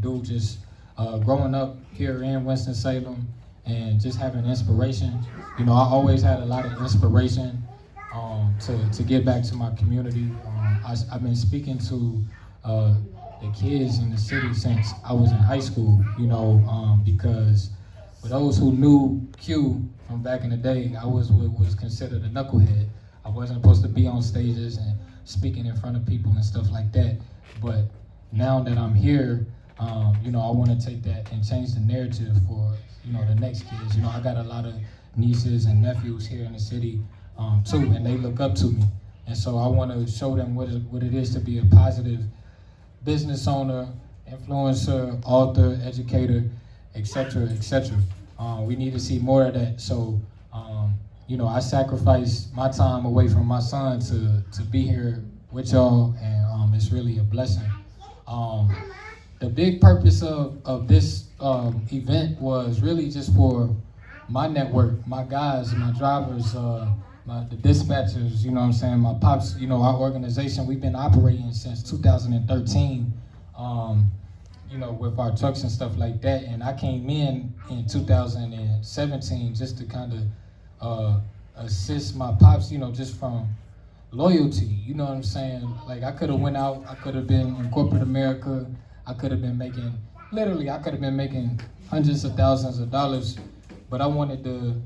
do. Just growing up here in Winston-Salem and just having inspiration. You know, I always had a lot of inspiration to give back to my community. I've been speaking to the kids in the city since I was in high school, you know, because for those who knew Q from back in the day, I was what was considered a knucklehead. I wasn't supposed to be on stages and speaking in front of people and stuff like that. But now that I'm here, you know, I want to take that and change the narrative for, you know, the next kids. You know, I got a lot of nieces and nephews here in the city too, and they look up to me. And so I want to show them what it is to be a positive business owner, influencer, author, educator, etc., etc. We need to see more of that. So, you know, I sacrificed my time away from my son to be here with y'all, and it's really a blessing. The big purpose of this event was really just for my network, my guys, my drivers, the dispatchers, you know what I'm saying, my pops, you know, our organization, we've been operating since 2013, you know, with our trucks and stuff like that. And I came in 2017 just to kind of assist my pops, you know, just from loyalty, you know what I'm saying? Like, I could have went out, I could have been in corporate America, I could have been making, literally, I could have been making hundreds of thousands of dollars, but I wanted to,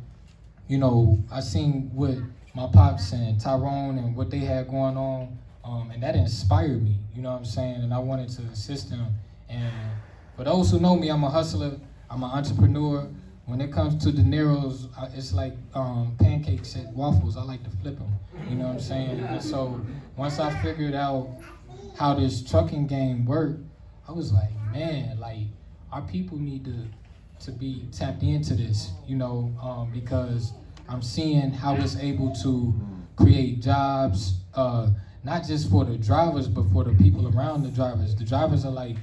you know, I seen what my pops and Tyrone and what they had going on, and that inspired me, you know what I'm saying? And I wanted to assist them. And for those who know me, I'm a hustler, I'm an entrepreneur. When it comes to dineros, it's like pancakes at waffles. I like to flip them, you know what I'm saying? And so once I figured out how this trucking game worked, I was like, man, like, our people need to be tapped into this, you know, because I'm seeing how it's able to create jobs, not just for the drivers, but for the people around the drivers. The drivers are like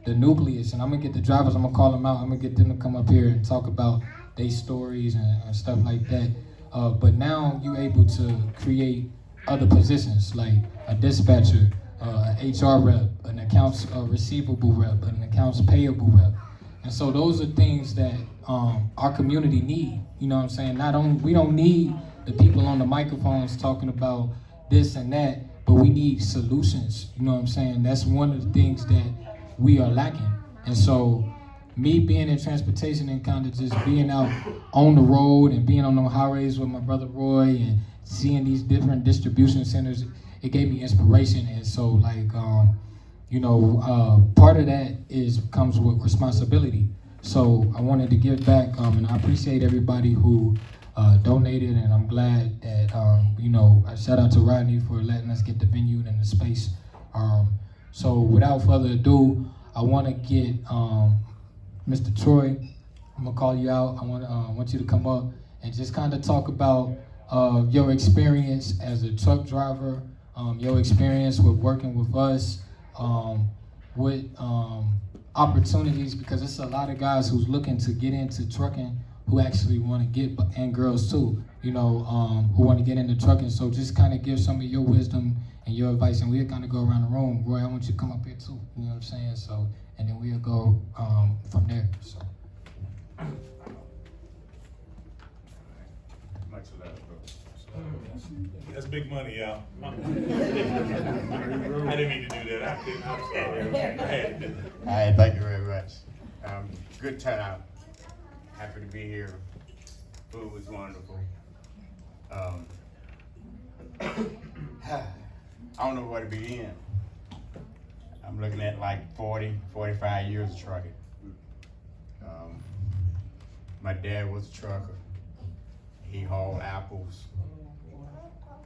the nucleus, and I'm gonna get the drivers, I'm gonna call them out, I'm gonna get them to come up here and talk about their stories and stuff like that. But now you're able to create other positions, like a dispatcher, an HR rep, an accounts receivable rep, an accounts payable rep. And so those are things that our community need, you know what I'm saying? We don't need the people on the microphones talking about this and that, but we need solutions, you know what I'm saying? That's one of the things that we are lacking. And so me being in transportation and kind of just being out on the road and being on the highways with my brother Roy and seeing these different distribution centers, it gave me inspiration. And so, like, you know, part of that comes with responsibility. So I wanted to give back, and I appreciate everybody who donated, and I'm glad that, you know, I shout out to Rodney for letting us get the venue and the space. So without further ado, I want to get Mr. Troy. I'm gonna call you out. I want you to come up and just kind of talk about your experience as a truck driver, your experience with working with us, with opportunities, because it's a lot of guys who's looking to get into trucking who actually want to get, and girls too, you know, who want to get into trucking. So just kind of give some of your wisdom and your advice, and we'll kind of go around the room. Roy, I want you to come up here too, you know what I'm saying? So, and then we'll go from there. So. Much love, bro. That's big money, y'all. I didn't mean to do that. I'm sorry. I had to do it. All right, thank you very much. Good turnout. Happy to be here. Food was wonderful. I don't know where to begin. I'm looking at like 40, 45 years of trucking. My dad was a trucker. He hauled apples.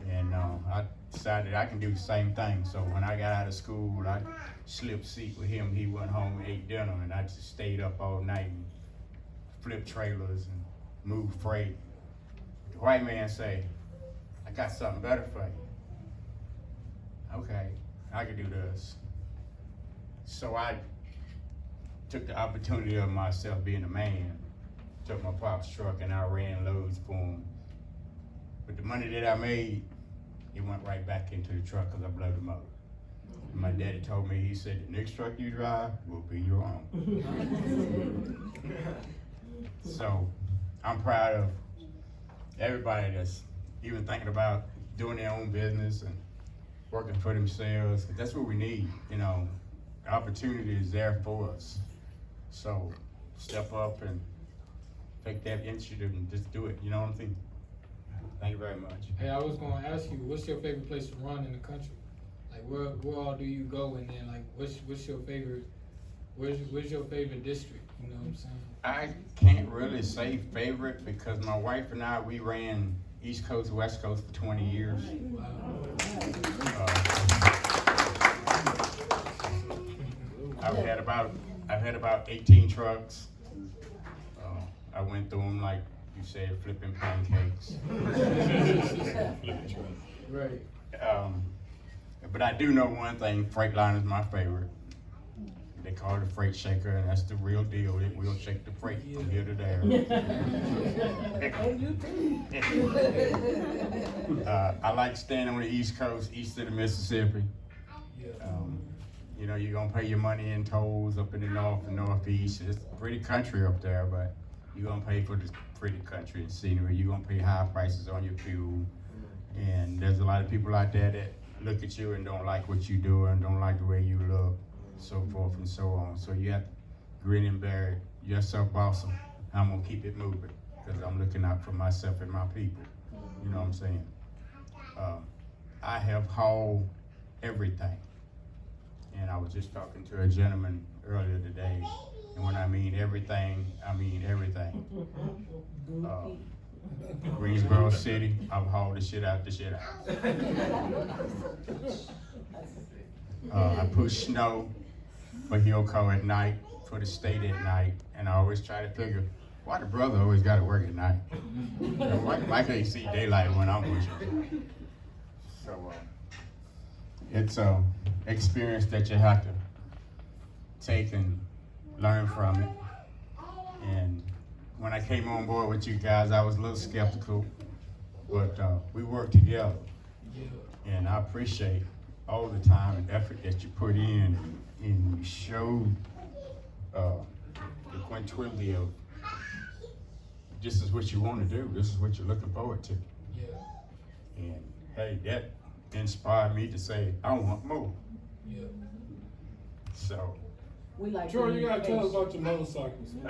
And I decided I can do the same thing. So when I got out of school, I slipped seat with him. He went home and ate dinner, and I just stayed up all night and flipped trailers and moved freight. The white man say, I got something better for you. Okay, I can do this. So I took the opportunity of myself being a man, took my pop's truck and I ran loads for him. But the money that I made, it went right back into the truck because I blew the motor. And my daddy told me, he said, the next truck you drive will be your own. So I'm proud of everybody that's even thinking about doing their own business and working for themselves. That's what we need, you know. The opportunity is there for us. So step up and take that initiative and just do it, you know what I'm saying? Thank you very much. Hey, I was gonna ask you, what's your favorite place to run in the country? Like, where all do you go, and then like, what's your favorite? Where's your favorite district? You know what I'm saying? I can't really say favorite because my wife and I, we ran East Coast, West Coast for 20 years. Wow. I've had about 18 trucks. I went through them like you said, flipping pancakes. Right. But I do know one thing, Freightliner is my favorite. They call it a freight shaker, and that's the real deal. It will shake the freight from here to there. I like staying on the East Coast, east of the Mississippi. You know, you're gonna pay your money in tolls up in the north and northeast. It's pretty country up there, but you're gonna pay for the pretty country and scenery. You're gonna pay high prices on your fuel. And there's a lot of people out there that look at you and don't like what you do and don't like the way you look, so forth and so on. So you have to grin and bear it. Yourself awesome. I'm gonna keep it moving because I'm looking out for myself and my people. You know what I'm saying? I have hauled everything. And I was just talking to a gentleman earlier today, and when I mean everything, I mean everything. Greensboro City, I've hauled the shit out. I push snow for Hillco at night, for the state at night, and I always try to figure, why the brother always gotta work at night? Why can't he see daylight when I'm pushing? So, it's an experience that you have to take and learn from it. And when I came on board with you guys, I was a little skeptical, but we worked together. And I appreciate all the time and effort that you put in, and you showed the quinttility of this is what you want to do, this is what you're looking forward to. And hey, that inspired me to say, I want more. So. We like Troy, you gotta tell us about your motorcycles. No.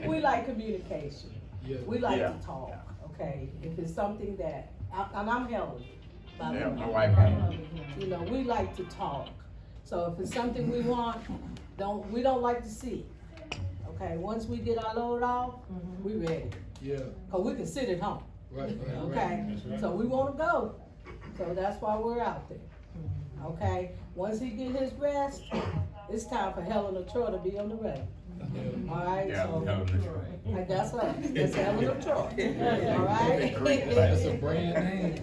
We like communication. We like Yeah. to talk, okay? If it's something that, and I'm Helen, by the Yeah, way. my wife, Helen. You know, we like to talk. So if it's something we want, we don't like to see. Okay, once we get our load off, we ready. Yeah. Cause we can sit at home, Right. okay? Right. So we wanna go, so that's why we're out there. Okay, once he get his rest, it's time for Helen of Troy to be on the road. All right, Yeah, so Helen of Troy. like that's us. That's Helen of Troy. All right. That's a brand name.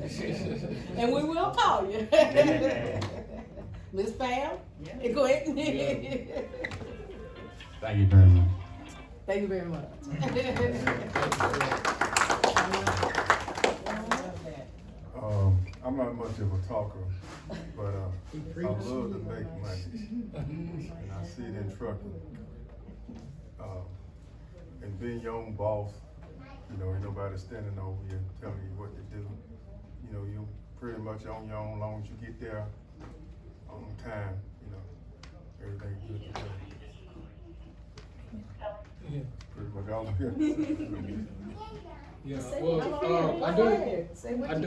And we will call you, Miss Pam. Go ahead. Thank you very much. Thank you very much. I'm not much of a talker, but I love to make money, and I see it in trucking. And being your own boss, you know, ain't nobody standing over you telling you what to do. You know, you're pretty much on your own. As long as you get there on time, you know, everything's good to go. Pretty much all of it. Yeah. Say- Well, go ahead. Say what I you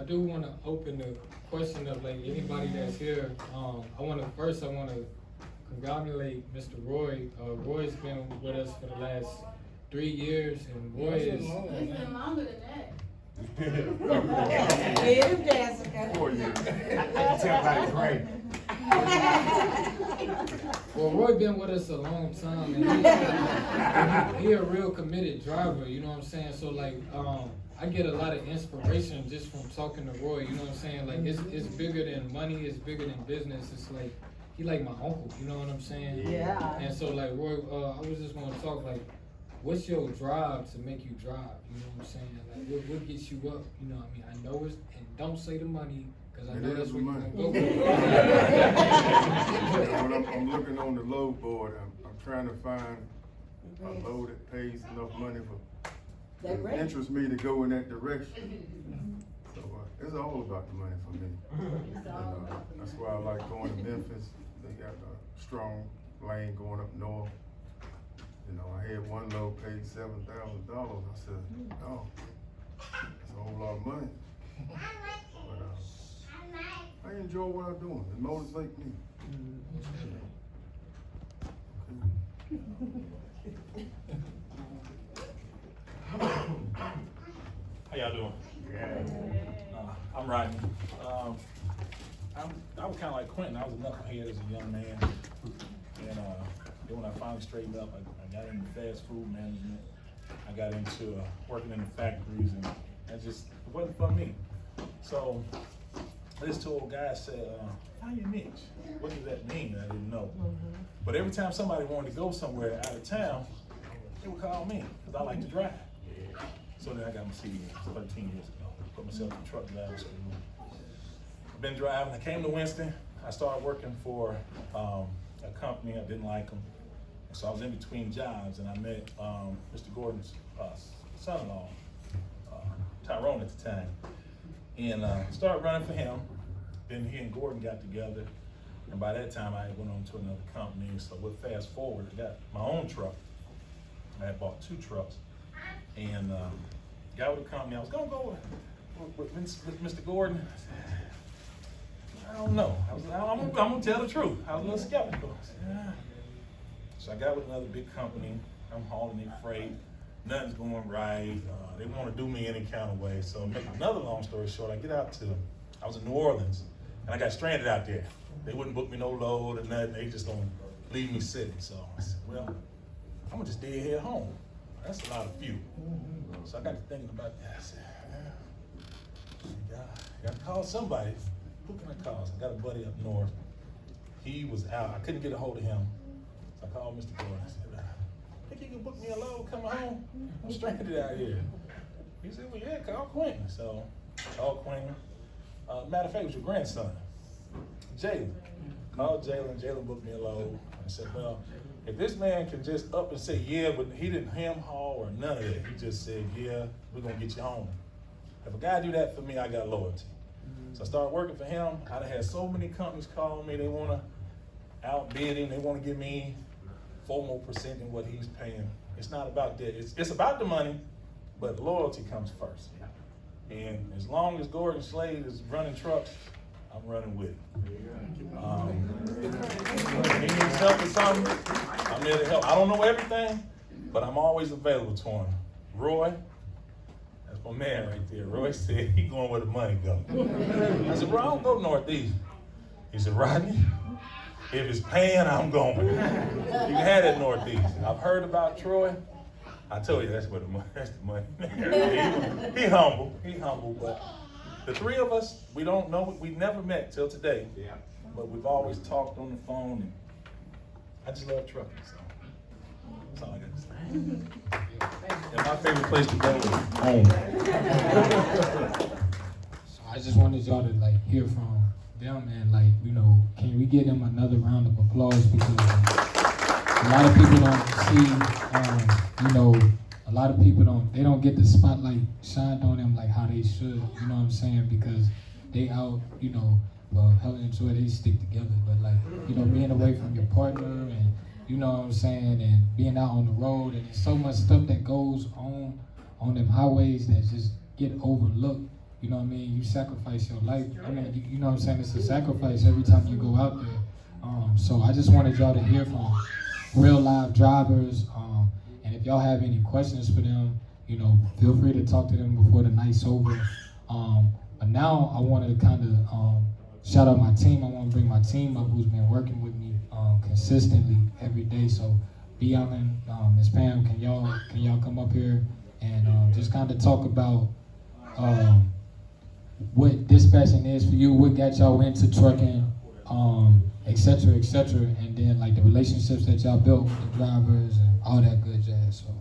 do want to open the question of like anybody that's here. I want to congratulate Mr. Roy. Roy's been with us for the last 3 years, and Roy is. It's been longer than that. Get him, Jessica. 4 years. I can tell by the grade. Well, Roy been with us a long time, and he a real committed driver. You know what I'm saying? So like, I get a lot of inspiration just from talking to Roy. You know what I'm saying? Like, it's bigger than money. It's bigger than business. It's like he like my uncle. You know what I'm saying? Yeah. And so like Roy, I was just want to talk like, what's your drive to make you drive? You know what I'm saying? Like, what gets you up? You know what I mean? I know it's, and don't say the money, because I know It that's is what you're the gonna money. go with. looking on the load board, I'm trying to find a load that pays enough money for That great. interest me to go in that direction. So it's all about the money for me. And, that's why I like going to Memphis. They got a strong lane going up north. You know, I had one load paid $7,000. I said, oh, that's a whole lot of money. But I enjoy what I'm doing. It motivates me. How y'all doing? I'm Rodney. I was kind of like Quentin. I was a knucklehead as a young man. And then when I finally straightened up, I got into fast food management. I got into working in the factories, and it wasn't for me. So this two old guys said, find your niche. What does that mean? I didn't know. But every time somebody wanted to go somewhere out of town, they would call me, because I like to drive. So then I got my CDL 13 years ago. Put myself in truck driving school. I've been driving. I came to Winston. I started working for a company. I didn't like them. So I was in between jobs, and I met Mr. Gordon's son-in-law, Tyrone at the time. And started running for him. Then he and Gordon got together. And by that time, I went on to another company. So we'll fast forward. I got my own truck. I had bought 2 trucks. And got with the company. I was going to go with Mr. Gordon. I said, I don't know. I'm going to tell the truth. I was a little skeptical. I said, yeah. So I got with another big company. I'm hauling their freight. Nothing's going right. They want to do me any kind of way. So make another long story short, I was in New Orleans, and I got stranded out there. They wouldn't book me no load or nothing. They just gonna leave me sitting. So I said, well, I'm gonna just stay here home. That's a lot of fuel. So I got to thinking about that. I said, I gotta call somebody. Who can I call? So I got a buddy up north. He was out. I couldn't get a hold of him. So I called Mr. Gordon. I said, think you can book me a load coming home? I'm stranded out here. He said, well, yeah, call Quentin. So I called Quentin. Matter of fact, it was your grandson, Jalen. Called Jalen. Jalen booked me a load. I said, well, if this man can just up and say, yeah, but he didn't ham haul or none of that. He just said, yeah, we're going to get you home. If a guy do that for me, I got loyalty. So I started working for him. I had so many companies call me. They want to outbid him. They want to give me 4% more than what he's paying. It's not about that. It's about the money, but loyalty comes first. And as long as Gordon Slade is running trucks, I'm running with it. If he needs help with something, I'm there to help. I don't know everything, but I'm always available to him. Roy, that's my man right there. Roy said he going where the money goes. I said, bro, I don't go Northeast. He said, Rodney, if it's paying, I'm going. You can have that Northeast. I've heard about Troy. I told you that's where the money. That's the money. He humble, but the three of us, we don't know. We never met till today. Yeah. But we've always talked on the phone, and I just love trucking. So that's all I got to say. And my favorite place to go is home. So I just wanted y'all to hear from them, and can we give them another round of applause, because a lot of people don't see, a lot of people don't get the spotlight shined on them like how they should, you know what I'm saying? Because they out, Helen and Joy, they stick together, but being away from your partner and, you know what I'm saying, and being out on the road, and there's so much stuff that goes on them highways that just get overlooked, you know what I mean? You sacrifice your life, you know what I'm saying? It's a sacrifice every time you go out there. So I just wanted y'all to hear from real live drivers, and if y'all have any questions for them, feel free to talk to them before the night's over. But now I wanted to kind of shout out my team. I want to bring my team up, who's been working with me consistently every day. So Beyond, Ms. Pam, can y'all come up here and just kind of talk about what dispatching is for you, what got y'all into trucking, et cetera, and then the relationships that y'all built with the drivers and all that good jazz. So.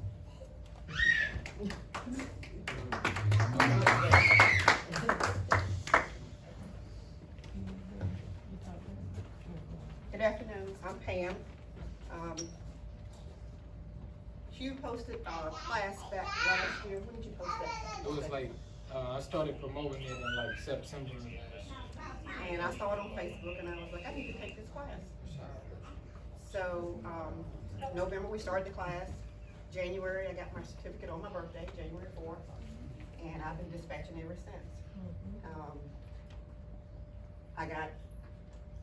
Good afternoon, I'm Pam. You posted a class back last year, when did you post that? It was like, I started promoting it in like September. And I saw it on Facebook and I was like, I need to take this class. So, November we started the class. January, I got my certificate on my birthday, January 4th, and I've been dispatching ever since. I got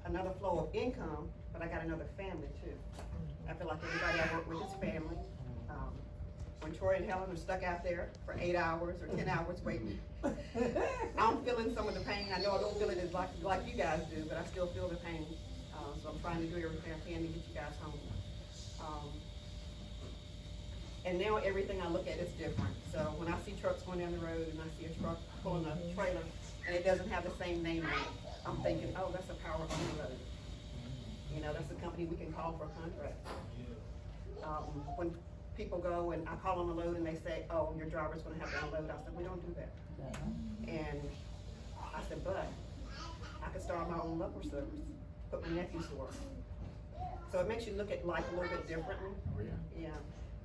another flow of income, but I got another family too. I feel like everybody I work with is family. When Troy and Helen are stuck out there for 8 hours or 10 hours waiting, I'm feeling some of the pain. I know I don't feel it as like you guys do, but I still feel the pain. So I'm trying to do everything I can to get you guys home. And now everything I look at is different. So when I see trucks going down the road and I see a truck pulling a trailer and it doesn't have the same name on it, I'm thinking, oh, that's a power on the road. You know, that's a company we can call for a contract. When people go and I call on the load and they say, oh, your driver's gonna have to unload, I said, we don't do that. And I said, but I could start my own local service, put my nephews to work. So it makes you look at life a little bit differently. Yeah.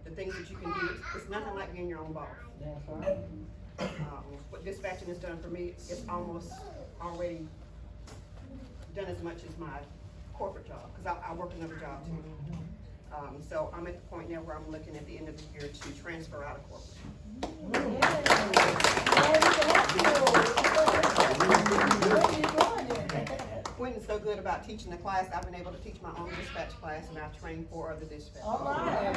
The things that you can do, it's nothing like being your own boss. What dispatching has done for me, it's almost already done as much as my corporate job, because I work another job too. So I'm at the point now where I'm looking at the end of the year to transfer out of corporate. Quentin's so good about teaching the class, I've been able to teach my own dispatch class, and I've trained 4 other dispatchers. All right.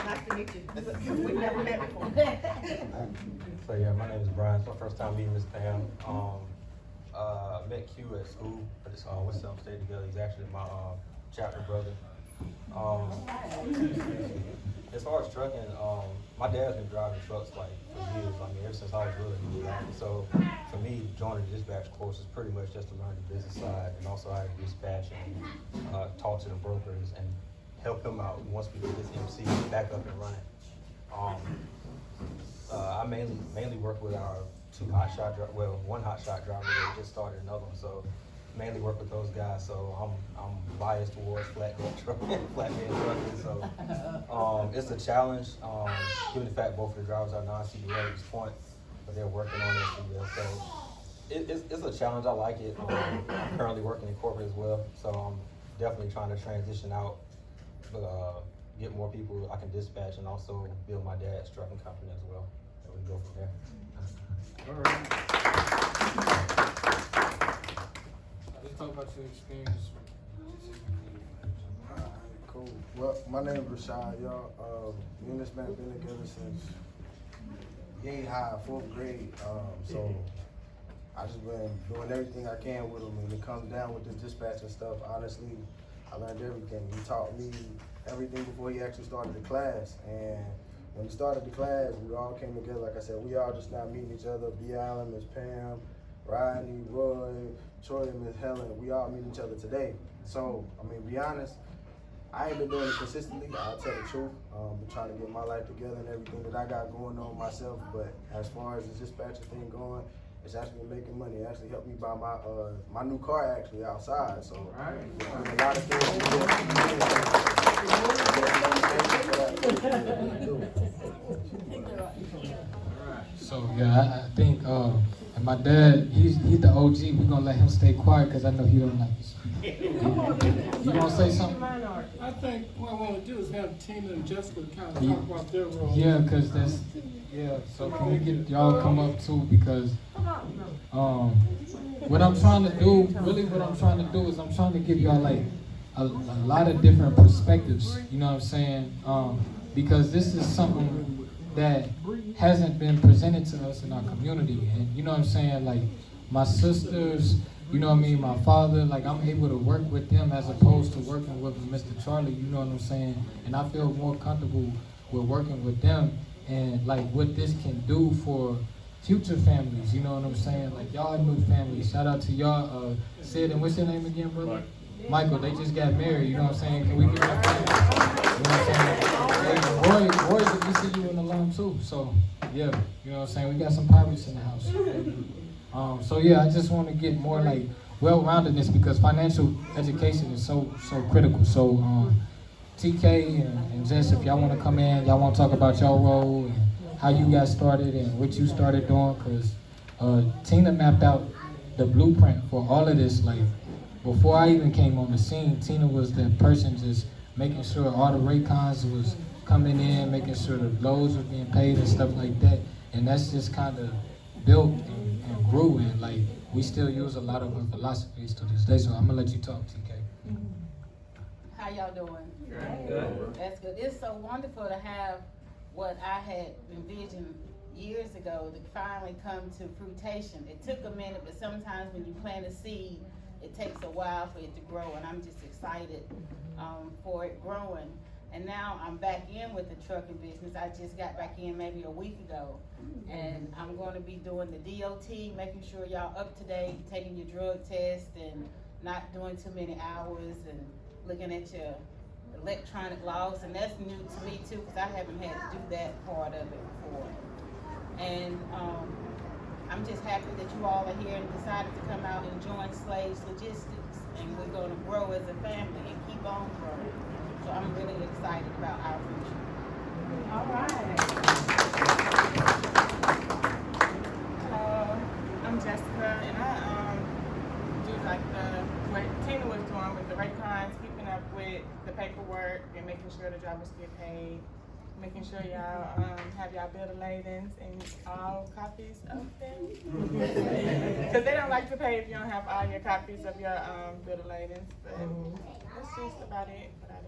Nice to meet you. We've never met before. So yeah, my name is Brian. It's my first time meeting Miss Pam. Met Q at school. We self-stayed together. He's actually my chapter brother. As far as trucking, my dad's been driving trucks like for years. I mean, ever since I was really young. So for me, joining the dispatch course is pretty much just to learn the business side and also how to dispatch and talk to the brokers and help him out once we get this MC back up and running. I mainly work with our 2 hotshot drivers, well, 1 hotshot driver that just started another one, so mainly work with those guys. So I'm biased towards flatbed trucking, so it's a challenge, given the fact both of the drivers are non-CDL at this point, but they're working on it. So it's a challenge. I like it. I'm currently working in corporate as well, so I'm definitely trying to transition out, but get more people I can dispatch and also build my dad's trucking company as well. And we go from there. All right. Let's talk about your experience. Cool. Well, my name is Rashad, y'all. Me and this man been together since yay high, 4th grade. So I just been doing everything I can with him. When it comes down with this dispatching stuff, honestly, I learned everything. He taught me everything before he actually started the class. And when he started the class, we all came together. Like I said, we all just now meeting each other. B. Allen, Miss Pam, Rodney, Roy, Troy, and Miss Helen. We all meet each other today. So, I mean, be honest, I ain't been doing it consistently. I'll tell the truth. Been trying to get my life together and everything that I got going on myself. But as far as the dispatcher thing going, it's actually been making money. It actually helped me buy my new car actually outside. So, I mean, a lot of things. So yeah, I think, and my dad, he's the OG. We're gonna let him stay quiet because I know he don't like to speak. You gonna say something? I think what I want to do is have Tina and Jessica kind of talk about their role. Yeah, because that's, yeah, so can we get y'all come up too, because what I'm trying to do, really what I'm trying to do is I'm trying to give y'all like a lot of different perspectives, you know what I'm saying? Because this is something that hasn't been presented to us in our community, and you know what I'm saying, like my sisters, you know what I mean, my father, like I'm able to work with them as opposed to working with Mr. Charlie, you know what I'm saying, and I feel more comfortable with working with them and like what this can do for future families, you know what I'm saying, like y'all new families, shout out to y'all, Sid, and what's your name again, brother? Michael, they just got married, you know what I'm saying, can we give them a hand? You know what I'm saying? Hey, Roy's an ECU and alum too, so yeah, you know what I'm saying, we got some pirates in the house. So yeah, I just want to get more like well-roundedness, because financial education is so critical. So TK and Jess, if y'all want to come in, y'all want to talk about your role and how you got started and what you started doing, because Tina mapped out the blueprint for all of this. Like, before I even came on the scene, Tina was the person just making sure all the Raycons was coming in, making sure the loads were being paid and stuff like that. And that's just kind of built and grew, and like we still use a lot of her philosophies to this day. So I'm gonna let you talk, TK. How y'all doing? Good. That's good. It's so wonderful to have what I had envisioned years ago to finally come to fruition. It took a minute, but sometimes when you plant a seed, it takes a while for it to grow, and I'm just excited for it growing. And now I'm back in with the trucking business. I just got back in maybe a week ago, and I'm going to be doing the DOT, making sure y'all up to date, taking your drug test, and not doing too many hours, and looking at your electronic logs. And that's new to me too, because I haven't had to do that part of it before. And I'm just happy that you all are here and decided to come out and join Slaves Logistics, and we're going to grow as a family and keep on growing. So I'm really excited about our future. All right. Hello, I'm Jessica, and I do like what Tina was doing with the Raycons, keeping up with the paperwork and making sure the drivers get paid, making sure y'all have y'all bill of ladings and all copies of them. Because they don't like to pay if you don't have all your copies of your bill of ladings. But that's just about it what I do.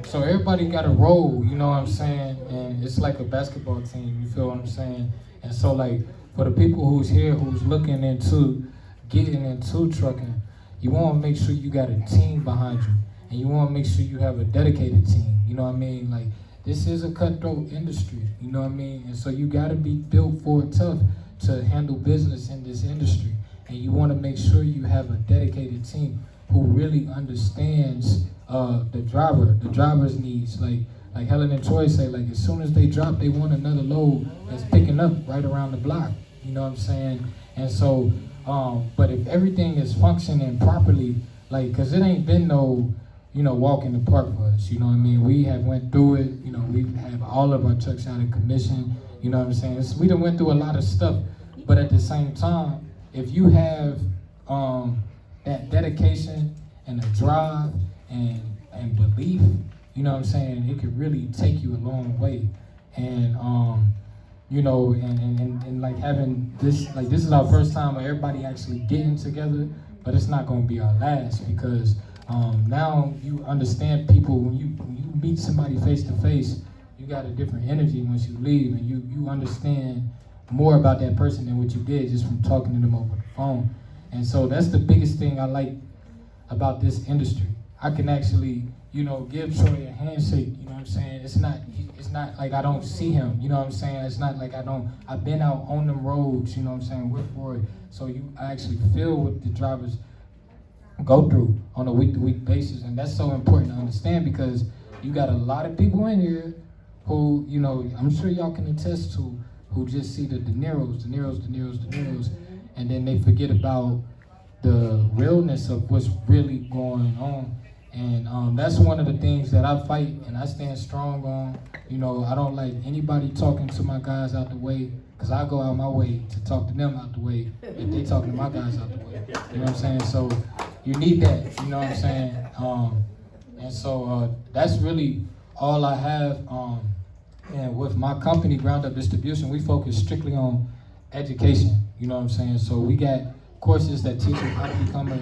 So everybody got a role, you know what I'm saying? And it's like a basketball team, you feel what I'm saying? And so like, for the people who's here, who's looking into getting into trucking, you want to make sure you got a team behind you. And you want to make sure you have a dedicated team, you know what I mean? Like, this is a cutthroat industry, you know what I mean? And so you got to be built for it tough to handle business in this industry. And you want to make sure you have a dedicated team who really understands the driver's needs. Like Helen and Troy say, like, as soon as they drop, they want another load that's picking up right around the block. You know what I'm saying? And so, but if everything is functioning properly, like, cause it ain't been no, walk in the park for us. You know what I mean? We have went through it. You know, we have all of our trucks out of commission. You know what I'm saying? We done went through a lot of stuff, but at the same time, if you have that dedication and a drive and belief, you know what I'm saying, it could really take you a long way. And and like having this, like, this is our first time where everybody actually getting together, but it's not gonna be our last, because now you understand people. When you meet somebody face to face, you got a different energy once you leave, and you understand more about that person than what you did just from talking to them over the phone. And so that's the biggest thing I like about this industry. I can actually, give Troy a handshake, you know what I'm saying? It's not like I don't see him, you know what I'm saying? It's not like I've been out on them roads, you know what I'm saying, with Roy. So I actually feel what the drivers go through on a week-to-week basis. And that's so important to understand, because you got a lot of people in here who, I'm sure y'all can attest to, who just see the dineros, and then they forget about the realness of what's really going on. And that's one of the things that I fight and I stand strong on. I don't like anybody talking to my guys out the way, because I go out my way to talk to them out the way if they talking to my guys out the way. You know what I'm saying? So you need that, you know what I'm saying? And so that's really all I have. And with my company, Ground Up Distribution, we focus strictly on education, you know what I'm saying? So we got courses that teach you how to become a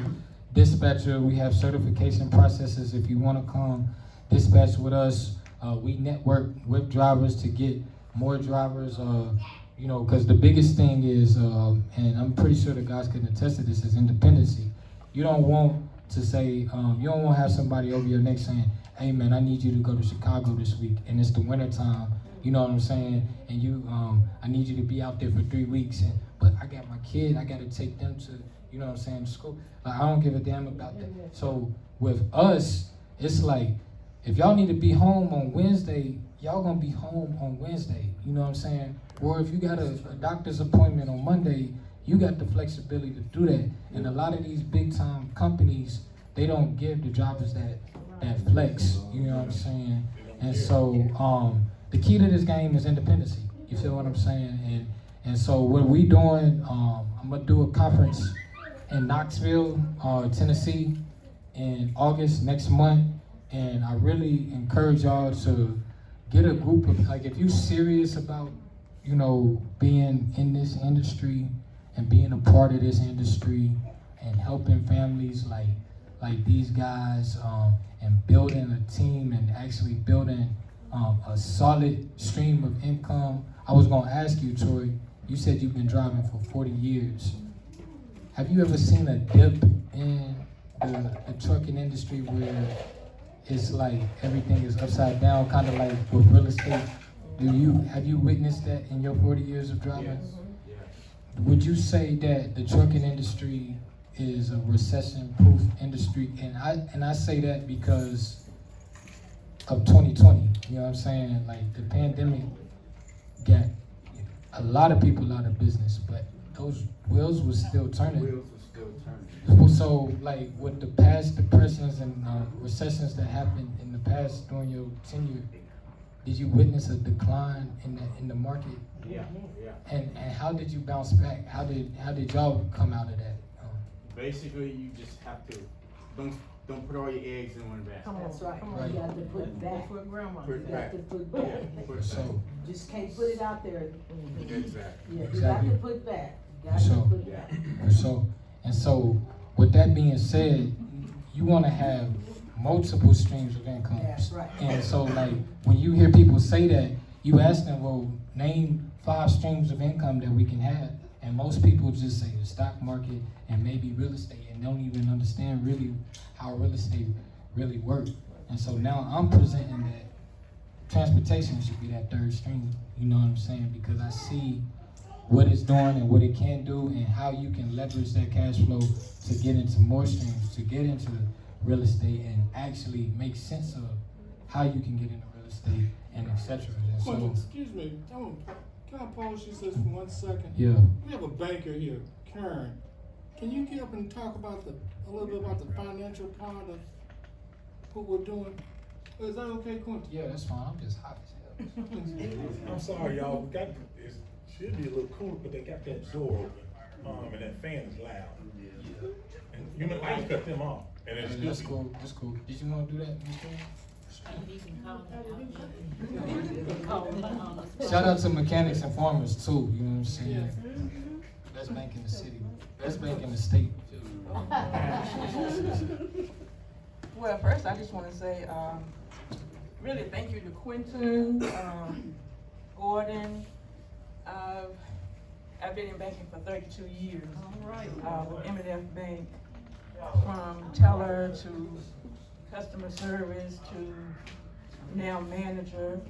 dispatcher. We have certification processes. If you want to come dispatch with us, we network with drivers to get more drivers, because the biggest thing is, and I'm pretty sure the guys can attest to this, is independency. You don't want to say, you don't want to have somebody over your neck saying, hey man, I need you to go to Chicago this week, and it's the winter time, you know what I'm saying? And I need you to be out there for 3 weeks, but I got my kid, I got to take them to, you know what I'm saying, school. Like, I don't give a damn about that. So with us, it's like, if y'all need to be home on Wednesday, y'all gonna be home on Wednesday, you know what I'm saying? Or if you got a doctor's appointment on Monday, you got the flexibility to do that. And a lot of these big time companies, they don't give the drivers that flex, you know what I'm saying? And so the key to this game is independency. You feel what I'm saying? And so what we doing, I'm gonna do a conference in Knoxville, Tennessee in August next month. And I really encourage y'all to get a group of, like, if you're serious about, you know, being in this industry and being a part of this industry and helping families like these guys, and building a team and actually building a solid stream of income. I was gonna ask you, Troy, you said you've been driving for 40 years. Have you ever seen a dip in the trucking industry where it's like everything is upside down, kind of like with real estate? Have you witnessed that in your 40 years of driving? Yes. Would you say that the trucking industry is a recession-proof industry? And I say that because of 2020. You know what I'm saying? Like, the pandemic got a lot of people out of business, but those wheels were still turning. So, like, with the past depressions and recessions that happened in the past during your tenure, did you witness a decline in the market? Yeah. And how did you bounce back? How did y'all come out of that? Basically, you just have to don't put all your eggs in one basket. That's right. Right. You got to put it back. For grandma. Put it You got back. to put back. Yeah, put it So, back. Just can't put it out there. Exactly. Yeah, you got Exactly. to put back. You got So- to put back. So with that being said, you want to have multiple streams of income. That's right. And so, like, when you hear people say that, you ask them, well, name 5 streams of income that we can have. And most people just say the stock market and maybe real estate, and don't even understand really how real estate really works. And so now I'm presenting that transportation should be that 3rd stream, you know what I'm saying? Because I see what it's doing and what it can do and how you can leverage that cash flow to get into more streams, to get into real estate and actually make sense of how you can get into real estate and etc. And Well, so, excuse me, can I pause you just for 1 second? yeah. We have a banker here, Karen. Can you get up and talk about a little bit about the financial part of what we're doing? Is that okay, Quentin? Yeah, that's fine. I'm just hot as hell. I'm sorry, y'all. It should be a little cooler, but they got that door open, and that fan is loud. And you know, I just cut them off, and it's That's still. cool. That's cool. Did you want to do that, Mr. Shout out to mechanics and farmers too. You know what I'm saying? Best bank in the city. Best bank in the state. Well, first, I just want to say, really thank you to Quentin, Gordon. I've been in banking for 32 years. With M&F Bank, from teller to customer service to now manager,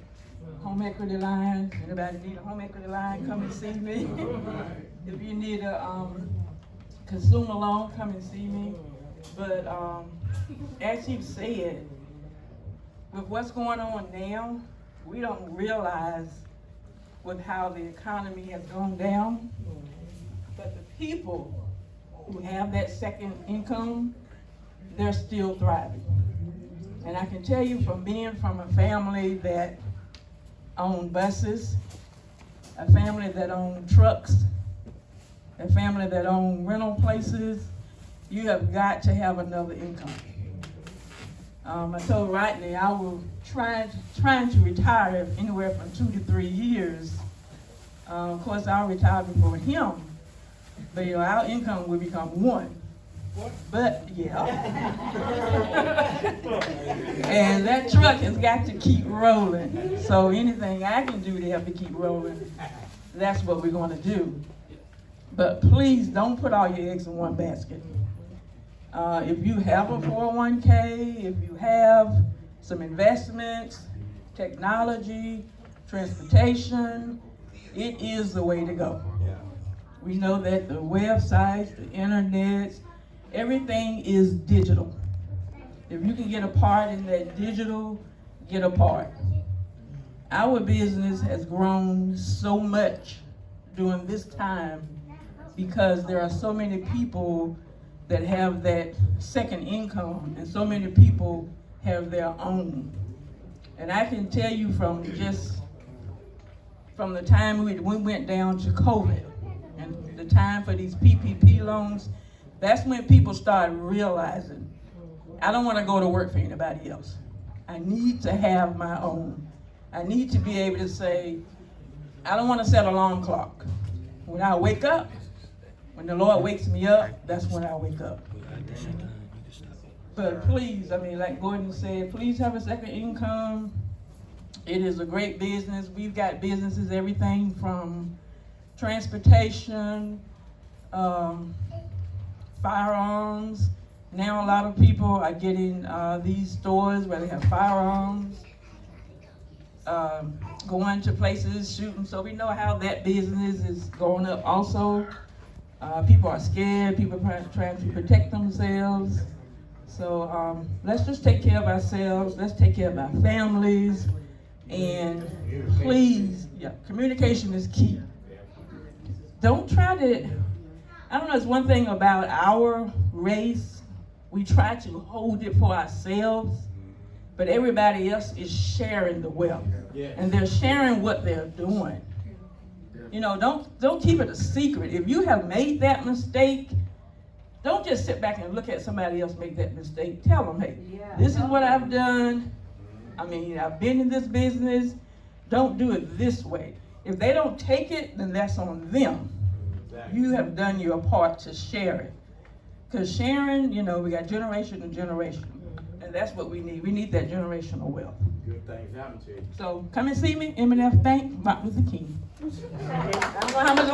home equity line. Anybody need a home equity line, come and see me. If you need a consumer loan, come and see me. But as you said, with what's going on now, we don't realize with how the economy has gone down, but the people who have that second income, they're still thriving. And I can tell you from being from a family that owned buses, a family that owned trucks, a family that owned rental places, you have got to have another income. I told Rodney I was trying to retire anywhere from 2 to 3 years. Of course, I'll retire before him, but you know, our income will become 1. But yeah, and that truck has got to keep rolling. So anything I can do to help it keep rolling, that's what we're going to do. But please don't put all your eggs in one basket. If you have a 401k, if you have some investments, technology, transportation, it is the way to go. We know that the websites, the internet, everything is digital. If you can get a part in that digital, get a part. our business has grown so much during this time because there are so many people that have that second income and so many people have their own. And I can tell you from the time we went down to COVID and the time for these PPP loans, that's when people started realizing, I don't want to go to work for anybody else. I need to have my own. I need to be able to say, I don't want to set an alarm clock. When I wake up, when the Lord wakes me up, that's when I wake up. But please, I mean, like Gordon said, please have a second income. It is a great business. We've got businesses, everything from transportation, firearms. Now a lot of people are getting these stores where they have firearms, going to places, shooting. So we know how that business is going up also. People are scared, people are trying to protect themselves. So let's just take care of ourselves, let's take care of our families, and please, communication is key. Don't try to, I don't know, it's one thing about our race, we try to hold it for ourselves, but everybody else is sharing the wealth, and they're sharing what they're doing. You know, don't keep it a secret. If you have made that mistake, don't just sit back and look at somebody else make that mistake. Tell them, hey, this is what I've done. I mean, I've been in this business. Don't do it this way. If they don't take it, then that's on them. You have done your part to share it. Because sharing, you know, we got generation to generation. And that's what we need. We need that generational wealth. Good things happen to you. So come and see me, M&F Bank, Martin Luther King. I don't know how much